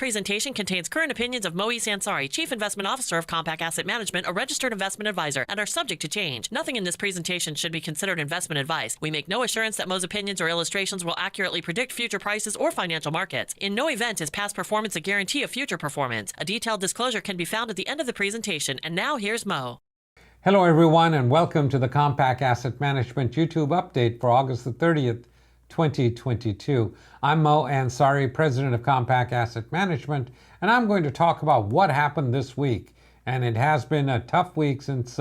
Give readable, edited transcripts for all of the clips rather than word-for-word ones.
presentation contains current opinions of Moez Ansari, Chief Investment Officer of Compak Asset Management, a registered investment advisor, and are subject to change. Nothing in this presentation should be considered investment advice. We make no assurance that Mo's opinions or illustrations will accurately predict future prices or financial markets. In no event is past performance a guarantee of future performance. A detailed disclosure can be found at the end of the presentation. And now here's Mo. Hello everyone, and welcome to the Compak Asset Management YouTube update for August the 30th, 2022. I'm Mo Ansari, President of Compak Asset Management, and I'm going to talk about what happened this week. And it has been a tough week since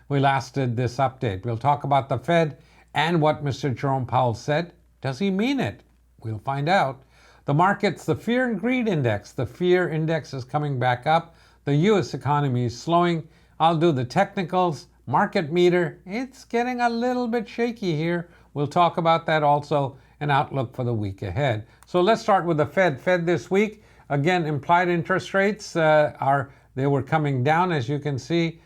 we last did this update. We'll talk about the Fed and what Mr. Jerome Powell said. Does he mean it? We'll find out. The markets, the fear and greed index. The fear index is coming back up. The U.S. economy is slowing. I'll do the technicals. Market meter, it's getting a little bit shaky here. We'll talk about that also, an outlook for the week ahead. So let's start with the Fed. Fed this week, again, implied interest rates they were coming down, as you can see.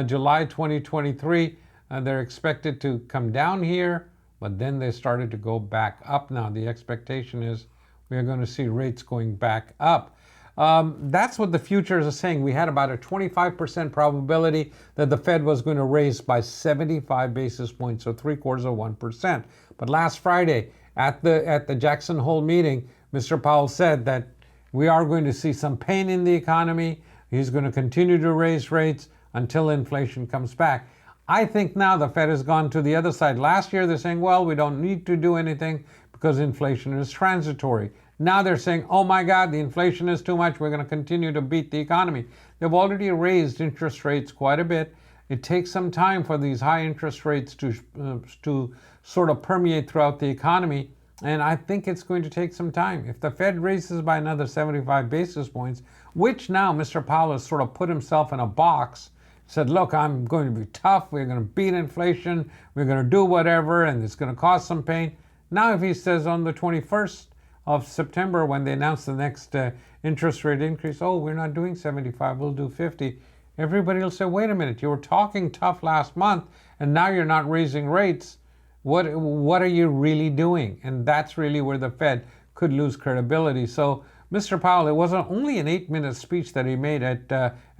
July 2023, they're expected to come down here, but then they started to go back up. Now the expectation is we're going to see rates going back up. That's what the futures are saying. We had about a 25% probability that the Fed was going to raise by 75 basis points, so 0.75%. But last Friday at the Jackson Hole meeting, Mr. Powell said that we are going to see some pain in the economy. He's going to continue to raise rates until inflation comes back. I think now the Fed has gone to the other side. Last year they're saying, well, we don't need to do anything because inflation is transitory. Now they're saying, oh my God, the inflation is too much. We're going to continue to beat the economy. They've already raised interest rates quite a bit. It takes some time for these high interest rates to sort of permeate throughout the economy. And I think it's going to take some time. If the Fed raises by another 75 basis points, which now Mr. Powell has sort of put himself in a box, said, look, I'm going to be tough. We're going to beat inflation. We're going to do whatever, and it's going to cause some pain. Now if he says on the 21st of September, when they announce the next interest rate increase, oh, we're not doing 75, we'll do 50. Everybody will say, wait a minute, you were talking tough last month, and now you're not raising rates. What are you really doing? And that's really where the Fed could lose credibility. So Mr. Powell, it was only an 8-minute speech that he made at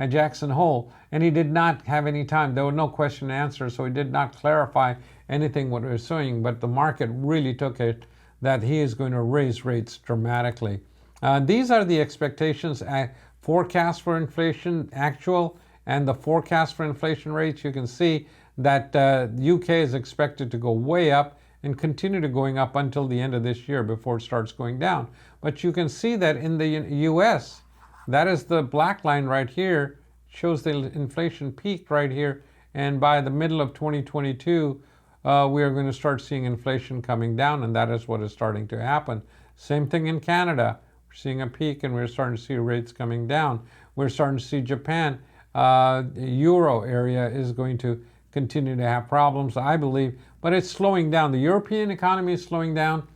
Jackson Hole, and he did not have any time. There were no question and answer, so he did not clarify anything what he was saying, but the market really took it that he is going to raise rates dramatically. These are the expectations, forecast for inflation, actual, and the forecast for inflation rates. You can see that UK is expected to go way up and continue to going up until the end of this year before it starts going down. But you can see that in the US, that is the black line right here, shows the inflation peaked right here, and by the middle of 2022, we are going to start seeing inflation coming down, and that is what is starting to happen. Same thing in Canada. We're seeing a peak, and we're starting to see rates coming down. We're starting to see Japan, Euro area is going to continue to have problems, I believe, but it's slowing down. The European economy is slowing down.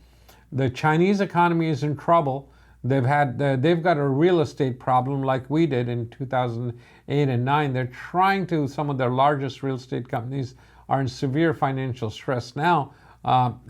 The Chinese economy is in trouble. They've got a real estate problem like we did in 2008 and 9. They're trying to, some of their largest real estate companies are in severe financial stress now.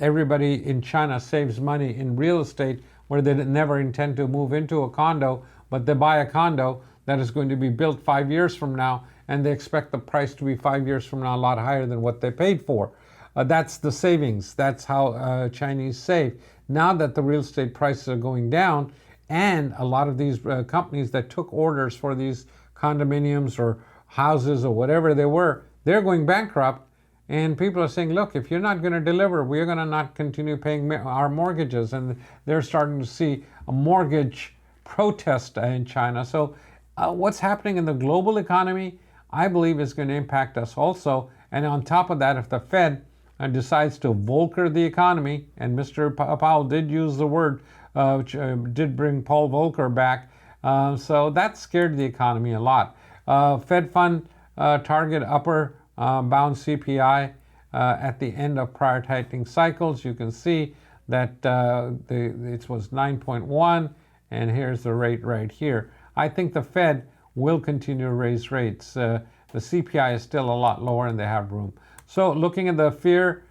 Everybody in China saves money in real estate where they never intend to move into a condo, but they buy a condo that is going to be built 5 years from now, and they expect the price to be 5 years from now a lot higher than what they paid for. That's the savings. That's how Chinese save. Now that the real estate prices are going down, and a lot of these companies that took orders for these condominiums or houses or whatever they were, they're going bankrupt. And people are saying, look, if you're not going to deliver, we're going to not continue paying our mortgages. And they're starting to see a mortgage protest in China. So what's happening in the global economy, I believe, is going to impact us also. And on top of that, if the Fed decides to Volcker the economy, and Mr. Powell did use the word, which did bring Paul Volcker back, so that scared the economy a lot. Fed fund target upper bound CPI at the end of prior tightening cycles. You can see that it was 9.1, and here's the rate right here. I think the Fed will continue to raise rates. The CPI is still a lot lower, and they have room. So looking at the fear,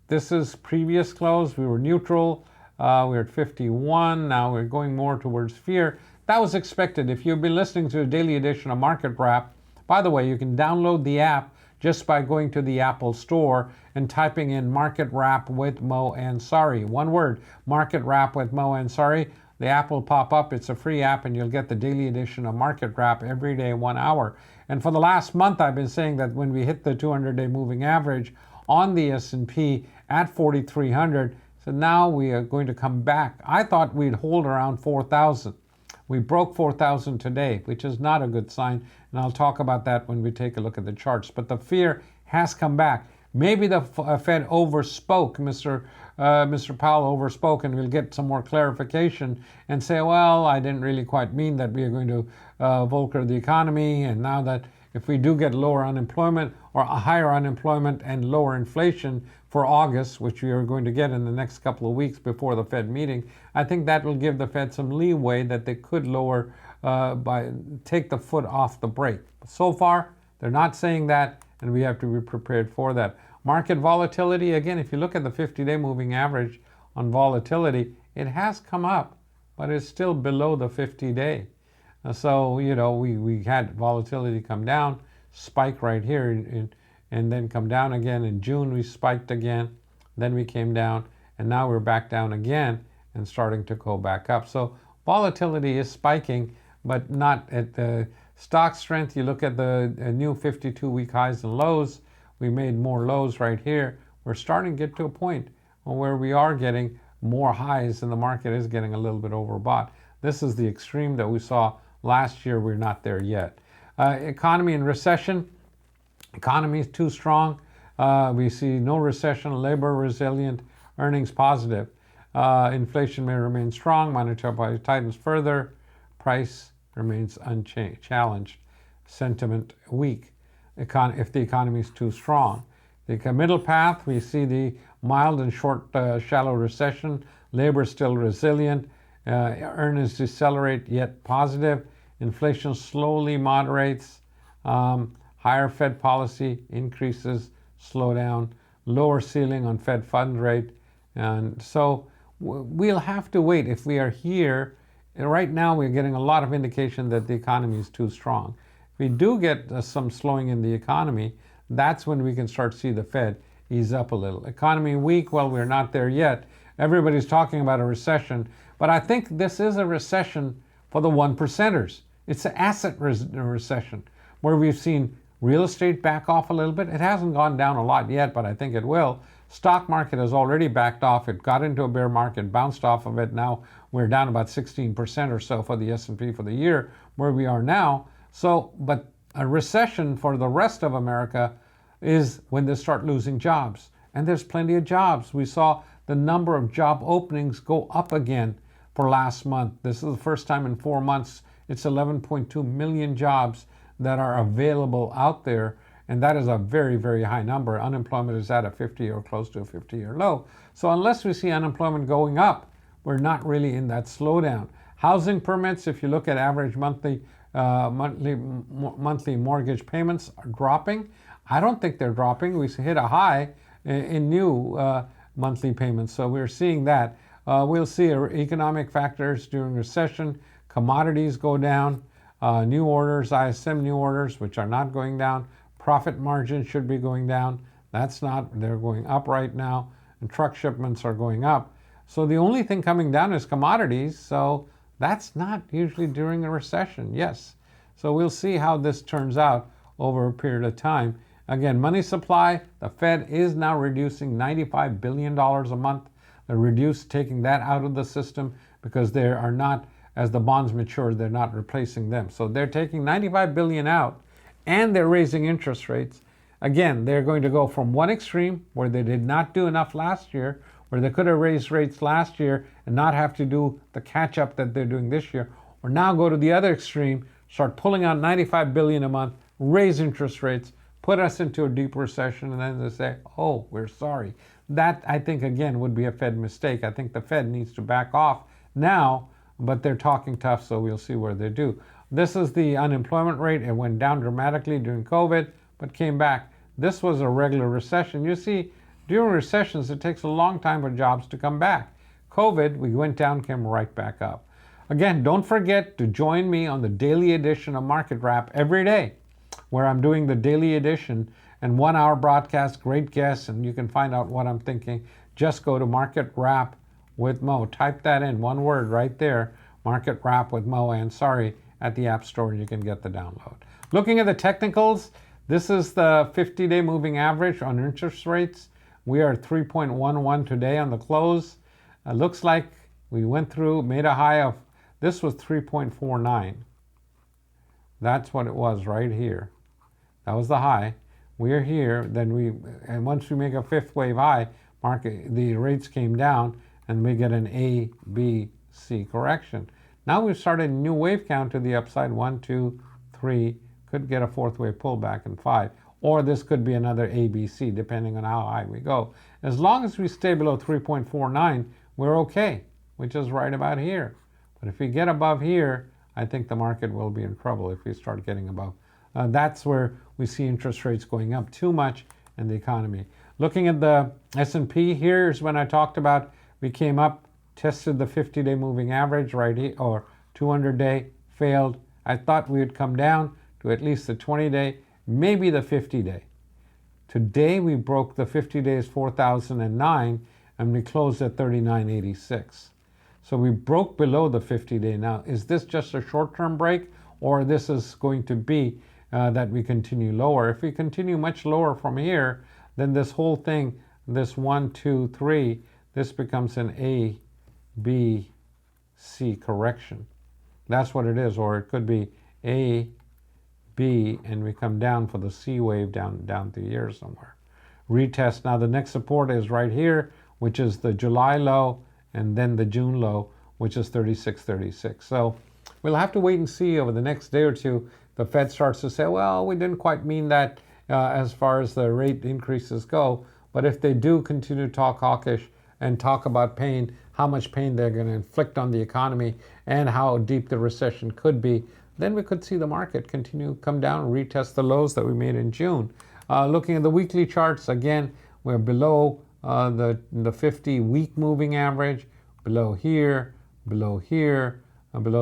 this is previous close. We were neutral. We're at 51. Now we're going more towards fear. That was expected. If you've been listening to a daily edition of Market Wrap, by the way, you can download the app just by going to the Apple Store and typing in Market Wrap with Mo Ansari. One word, Market Wrap with Mo Ansari. The app will pop up. It's a free app, and you'll get the daily edition of Market Wrap every day, 1 hour. And for the last month, I've been saying that when we hit the 200-day moving average on the S&P at 4,300, so now we are going to come back. I thought we'd hold around 4,000. We broke 4,000 today, which is not a good sign, and I'll talk about that when we take a look at the charts. But the fear has come back. Maybe the Fed overspoke, Mr. Powell overspoke, and we'll get some more clarification and say, well, I didn't really quite mean that we are going to Volcker the economy, and now that if we do get lower unemployment or a higher unemployment and lower inflation for August, which we are going to get in the next couple of weeks before the Fed meeting, I think that will give the Fed some leeway that they could lower take the foot off the brake. So far, they're not saying that, and we have to be prepared for that. Market volatility, again, if you look at the 50-day moving average on volatility, it has come up, but it's still below the 50-day. So, you know, we had volatility come down, spike right here, and then come down again. In June, we spiked again, then we came down, and now we're back down again and starting to go back up. So volatility is spiking, but not at the stock strength. You look at the new 52-week highs and lows. We made more lows right here. We're starting to get to a point where we are getting more highs and the market is getting a little bit overbought. This is the extreme that we saw last year. We're not there yet. Economy and recession. Economy is too strong. We see no recession, labor resilient, earnings positive. Inflation may remain strong, monetary policy tightens further, price remains unchallenged, sentiment weak if the economy is too strong. The middle path, we see the mild and short shallow recession, labor still resilient, earnings decelerate yet positive, inflation slowly moderates, higher Fed policy increases, slow down, lower ceiling on Fed fund rate. And so we'll have to wait. If we are here, right now we're getting a lot of indication that the economy is too strong. If we do get some slowing in the economy, that's when we can start to see the Fed ease up a little. Economy weak, well, we're not there yet. Everybody's talking about a recession, but I think this is a recession for the one percenters. It's an asset recession where we've seen real estate back off a little bit. It hasn't gone down a lot yet, but I think it will. Stock market has already backed off. It got into a bear market, bounced off of it. Now we're down about 16% or so for the S&P for the year, where we are now. So, but a recession for the rest of America is when they start losing jobs. And there's plenty of jobs. We saw the number of job openings go up again for last month. This is the first time in 4 months. It's 11.2 million jobs that are available out there. And that is a very, very high number. Unemployment is at a 50 or close to a 50-year low. So unless we see unemployment going up, we're not really in that slowdown. Housing permits, if you look at average monthly mortgage payments, are dropping. I don't think they're dropping. We hit a high in new monthly payments. So we're seeing that. We'll see economic factors during recession. Commodities go down. New orders, ISM new orders, which are not going down. Profit margin should be going down. That's not. They're going up right now. And truck shipments are going up. So the only thing coming down is commodities. So that's not usually during a recession. Yes. So we'll see how this turns out over a period of time. Again, money supply, the Fed is now reducing $95 billion a month. They're taking that out of the system because they are not, as the bonds mature, they're not replacing them. So they're taking $95 billion out and they're raising interest rates. Again, they're going to go from one extreme where they did not do enough last year, where they could have raised rates last year and not have to do the catch up that they're doing this year, or now go to the other extreme, start pulling out $95 billion a month, raise interest rates, put us into a deep recession, and then they say, oh, we're sorry. That, I think, again, would be a Fed mistake. I think the Fed needs to back off now, but they're talking tough, so we'll see where they do. This is the unemployment rate. It went down dramatically during COVID, but came back. This was a regular recession. You see, during recessions, it takes a long time for jobs to come back. COVID, we went down, came right back up. Again, don't forget to join me on the daily edition of Market Wrap every day, where I'm doing the daily edition and 1 hour broadcast, great guests, and you can find out what I'm thinking. Just go to Market Wrap with Mo. Type that in, one word right there, Market Wrap with Mo Ansari at the App Store, and you can get the download. Looking at the technicals, this is the 50-day moving average on interest rates. We are at 3.11 today on the close. Looks like we went through, made a high of, this was 3.49. That's what it was right here. That was the high. We're here, and once we make a fifth wave high, the rates came down, and we get an A, B, C correction. Now we've started a new wave count to the upside, 1, 2, 3, could get a fourth wave pullback in 5, or this could be another A, B, C, depending on how high we go. As long as we stay below 3.49, we're okay, which is right about here. But if we get above here, I think the market will be in trouble if we start getting above. That's where we see interest rates going up too much in the economy. Looking at the S&P, here's when I talked about we came up, tested the 50-day moving average right here, or 200-day, failed. I thought we would come down to at least the 20-day, maybe the 50-day. Today we broke the 50 days 4,009, and we closed at 39.86. So we broke below the 50-day. Now, is this just a short-term break, or this is going to be that we continue lower? If we continue much lower from here, then this whole thing, this 1, 2, 3, this becomes an A, B, C correction. That's what it is, or it could be A, B, and we come down for the C wave down through here somewhere. Retest. Now the next support is right here, which is the July low, and then the June low, which is 36.36. So we'll have to wait and see over the next day or two. The Fed starts to say, well, we didn't quite mean that as far as the rate increases go. But if they do continue to talk hawkish and talk about pain, how much pain they're going to inflict on the economy and how deep the recession could be, then we could see the market continue come down, retest the lows that we made in June. Looking at the weekly charts, again, we're below the 50-week moving average, below here, below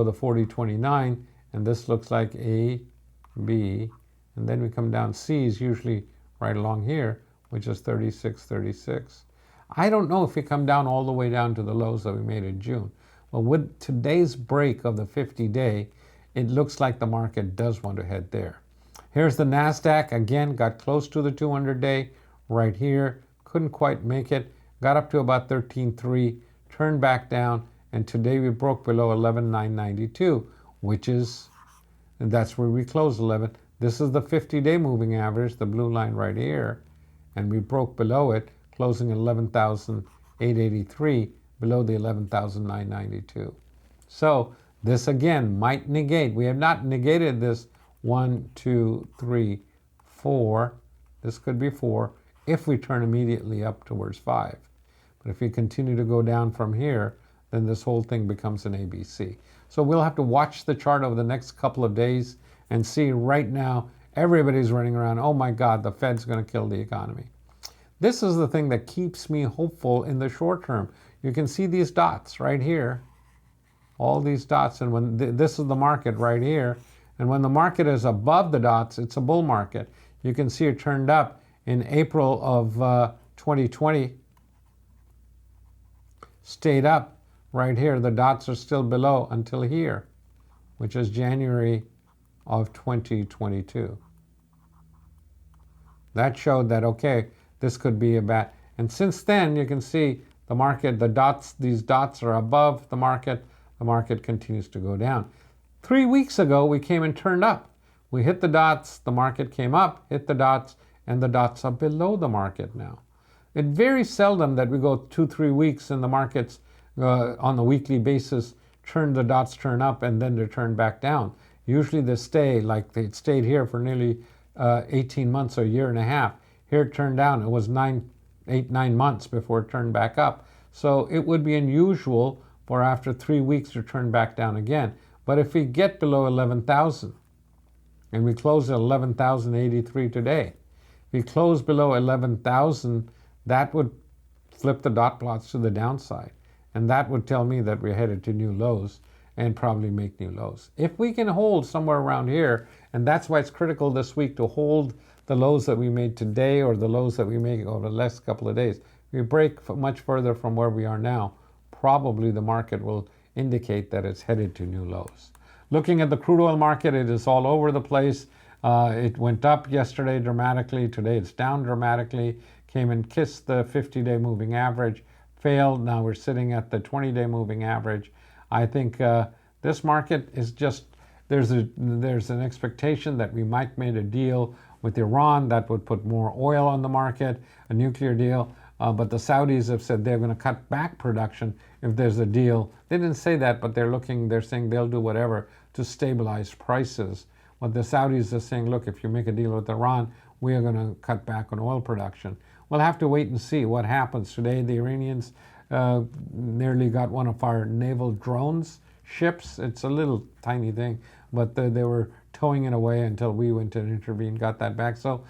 the 40-29, and this looks like A, B, and then we come down. C is usually right along here, which is 36.36. I don't know if we come down all the way down to the lows that we made in June. But with today's break of the 50-day, it looks like the market does want to head there. Here's the Nasdaq, again, got close to the 200-day right here. Couldn't quite make it, got up to about 13.3, turned back down, and today we broke below 11,992, which is, and that's where we closed 11. This is the 50-day moving average, the blue line right here, and we broke below it, closing at 11,883, below the 11,992. So this again might negate. We have not negated this 1, 2, 3, 4. This could be 4. If we turn immediately up towards 5. But if we continue to go down from here, then this whole thing becomes an ABC. So we'll have to watch the chart over the next couple of days and see. Right now, everybody's running around, oh my God, the Fed's going to kill the economy. This is the thing that keeps me hopeful in the short term. You can see these dots right here, all these dots, and when this is the market right here, and when the market is above the dots, it's a bull market. You can see it turned up in April of 2020, stayed up right here. The dots are still below until here, which is January of 2022. That showed that, okay, this could be a bad, and since then you can see the market, the dots, these dots are above the market continues to go down. 3 weeks ago, we came and turned up. We hit the dots, the market came up, hit the dots, and the dots are below the market now. It's very seldom that we go 2-3 weeks and the markets on the weekly basis the dots turn up and then they turn back down. Usually they stay, like they stayed here for nearly 18 months or a year and a half. Here it turned down. It was 9 months before it turned back up. So it would be unusual for after 3 weeks to turn back down again. But if we get below 11,000 and we close at 11,083 today, we close below 11,000, that would flip the dot plots to the downside. and that would tell me that we're headed to new lows and probably make new lows. If we can hold somewhere around here, and that's why it's critical this week to hold the lows that we made today or the lows that we make over the last couple of days. If we break much further from where we are now, probably the market will indicate that it's headed to new lows. Looking at the crude oil market, it is all over the place. It went up yesterday dramatically. Today it's down dramatically. Came and kissed the 50-day moving average, failed. Now we're sitting at the 20-day moving average. I think this market is just, there's an expectation that we might make a deal with Iran that would put more oil on the market, a nuclear deal. But the Saudis have said they're going to cut back production if there's a deal. They didn't say that, but they're saying they'll do whatever to stabilize prices. What the Saudis are saying, look, if you make a deal with Iran, we are going to cut back on oil production. We'll have to wait and see what happens. Today, the Iranians nearly got one of our naval drones ships. It's a little tiny thing, but they were towing it away until we went to intervene, got that back. So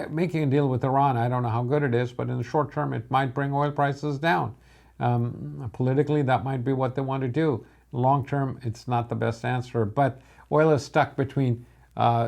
making a deal with Iran, I don't know how good it is, but in the short term, it might bring oil prices down. Politically, that might be what they want to do. Long term, it's not the best answer, but oil is stuck between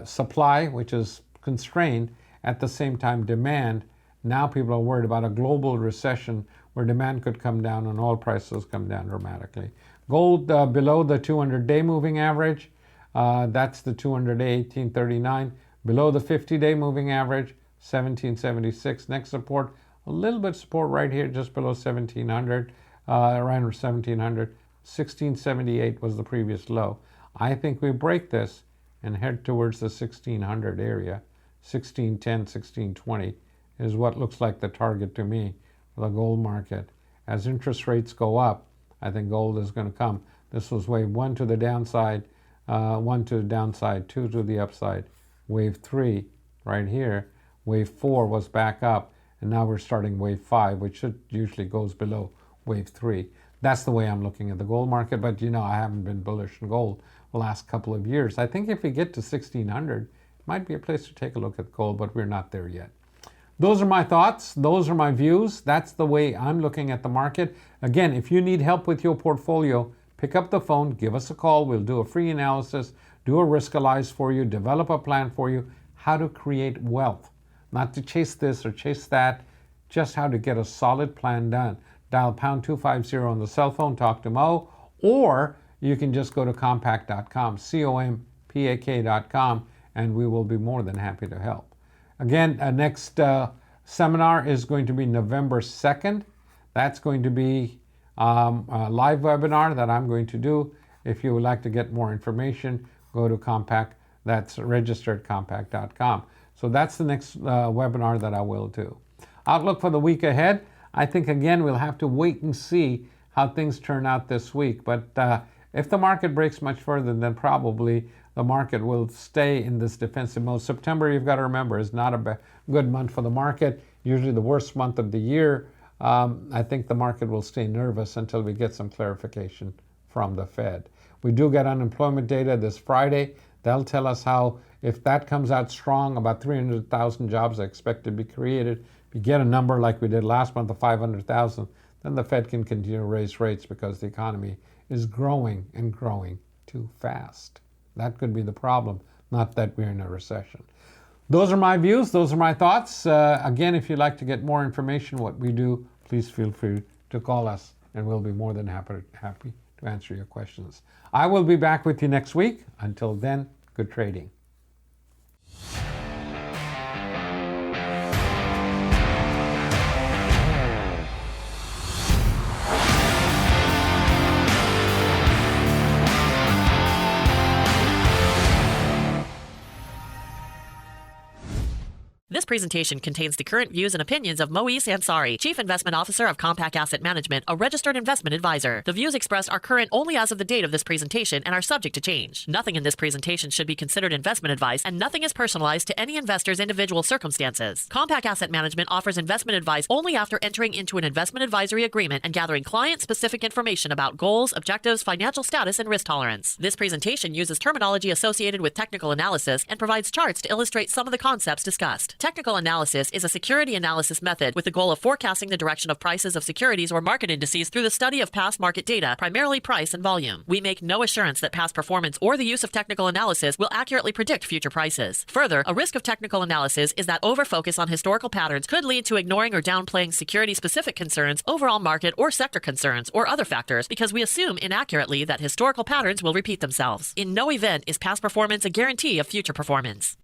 supply, which is constrained, at the same time demand. Now people are worried about a global recession where demand could come down and oil prices come down dramatically. Gold below the 200-day moving average, that's the 200-day 1839. Below the 50-day moving average, 1776. Next support, a little bit of support right here, just below 1700, around 1700. 1678 was the previous low. I think we break this and head towards the 1600 area. 1610, 1620 is what looks like the target to me for the gold market. As interest rates go up, I think gold is going to come. This was wave 1 to the downside, 1 to the downside, 2 to the upside. Wave 3 right here. Wave 4 was back up, and now we're starting wave 5, which usually goes below wave 3. That's the way I'm looking at the gold market, but you know, I haven't been bullish in gold the last couple of years. I think if we get to 1600, it might be a place to take a look at gold, but we're not there yet. Those are my thoughts. Those are my views. That's the way I'm looking at the market. Again, if you need help with your portfolio, pick up the phone, give us a call. We'll do a free analysis, do a risk analysis for you, develop a plan for you, how to create wealth. Not to chase this or chase that, just how to get a solid plan done. Dial pound 250 on the cell phone, talk to Mo, or you can just go to compak.com, compak.com, and we will be more than happy to help. Again, next seminar is going to be November 2nd. That's going to be a live webinar that I'm going to do. If you would like to get more information, go to Compak. That's registered compak.com. So that's the next webinar that I will do. Outlook for the week ahead. I think, again, we'll have to wait and see how things turn out this week. But if the market breaks much further, then probably the market will stay in this defensive mode. September, you've got to remember, is not a good month for the market, usually the worst month of the year. I think the market will stay nervous until we get some clarification from the Fed. We do get unemployment data this Friday. They'll tell us how, if that comes out strong, about 300,000 jobs are expected to be created. If you get a number like we did last month of 500,000, then the Fed can continue to raise rates because the economy is growing and growing too fast. That could be the problem, not that we're in a recession. Those are my views. Those are my thoughts. Again, if you'd like to get more information on what we do, please feel free to call us, and we'll be more than happy to answer your questions. I will be back with you next week. Until then, good trading. This presentation contains the current views and opinions of Moise Ansari, Chief Investment Officer of Compak Asset Management, a registered investment advisor. The views expressed are current only as of the date of this presentation and are subject to change. Nothing in this presentation should be considered investment advice, and nothing is personalized to any investor's individual circumstances. Compak Asset Management offers investment advice only after entering into an investment advisory agreement and gathering client-specific information about goals, objectives, financial status, and risk tolerance. This presentation uses terminology associated with technical analysis and provides charts to illustrate some of the concepts discussed. Technical Technical analysis is a security analysis method with the goal of forecasting the direction of prices of securities or market indices through the study of past market data, primarily price and volume. We make no assurance that past performance or the use of technical analysis will accurately predict future prices. Further, a risk of technical analysis is that overfocus on historical patterns could lead to ignoring or downplaying security-specific concerns, overall market or sector concerns, or other factors because we assume inaccurately that historical patterns will repeat themselves. In no event is past performance a guarantee of future performance.